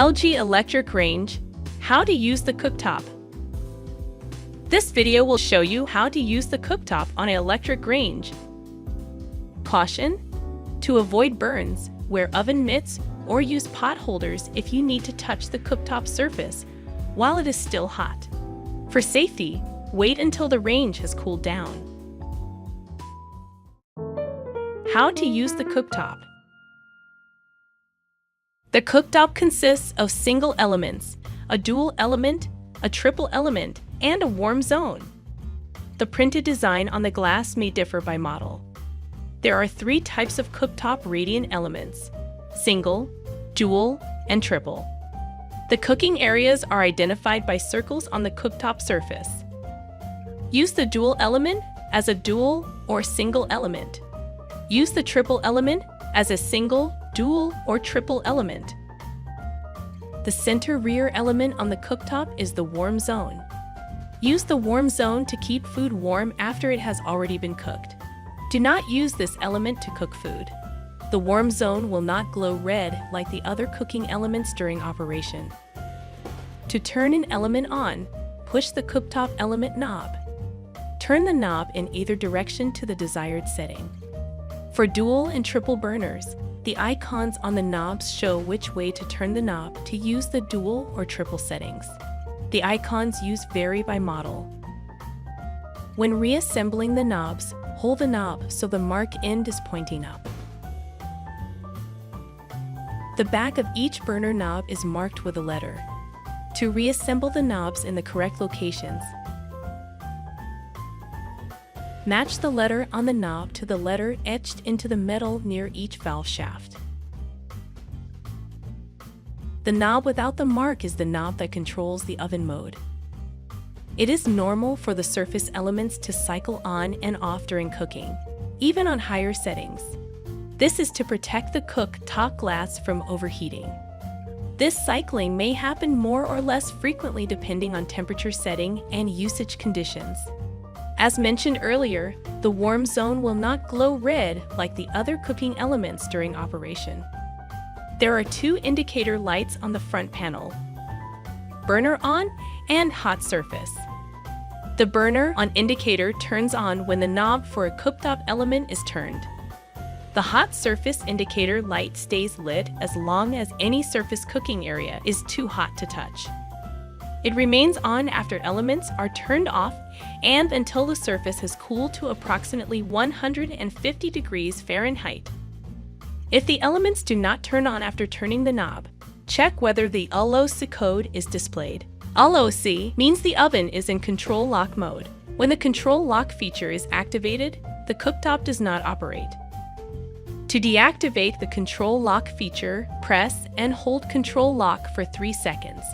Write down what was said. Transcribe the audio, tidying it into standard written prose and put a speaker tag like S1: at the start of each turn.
S1: LG electric range, how to use the cooktop. This video will show you how to use the cooktop on an electric range. Caution: to avoid burns, wear oven mitts or use pot holders if you need to touch the cooktop surface while it is still hot. For safety, wait until the range has cooled down. How to use the cooktop. The cooktop consists of single elements, a dual element, a triple element, and a warm zone. The printed design on the glass may differ by model. There are 3 types of cooktop radiant elements: single, dual, and triple. The cooking areas are identified by circles on the cooktop surface. Use the dual element as a dual or single element. Use the triple element as a single, dual, or triple element. The center rear element on the cooktop is the warm zone. Use the warm zone to keep food warm after it has already been cooked. Do not use this element to cook food. The warm zone will not glow red like the other cooking elements during operation. To turn an element on, push the cooktop element knob. Turn the knob in either direction to the desired setting. For dual and triple burners, the icons on the knobs show which way to turn the knob to use the dual or triple settings. The icons used vary by model. When reassembling the knobs, hold the knob so the mark end is pointing up. The back of each burner knob is marked with a letter. To reassemble the knobs in the correct locations, match the letter on the knob to the letter etched into the metal near each valve shaft. The knob without the mark is the knob that controls the oven mode. It is normal for the surface elements to cycle on and off during cooking, even on higher settings. This is to protect the cooktop glass from overheating. This cycling may happen more or less frequently depending on temperature setting and usage conditions. As mentioned earlier, the warm zone will not glow red like the other cooking elements during operation. There are 2 indicator lights on the front panel: burner on and hot surface. The burner on indicator turns on when the knob for a cooktop element is turned. The hot surface indicator light stays lit as long as any surface cooking area is too hot to touch. It remains on after elements are turned off and until the surface has cooled to approximately 150 degrees Fahrenheit. If the elements do not turn on after turning the knob, check whether the LOC code is displayed. LOC means the oven is in control lock mode. When the control lock feature is activated, the cooktop does not operate. To deactivate the control lock feature, press and hold control lock for 3 seconds.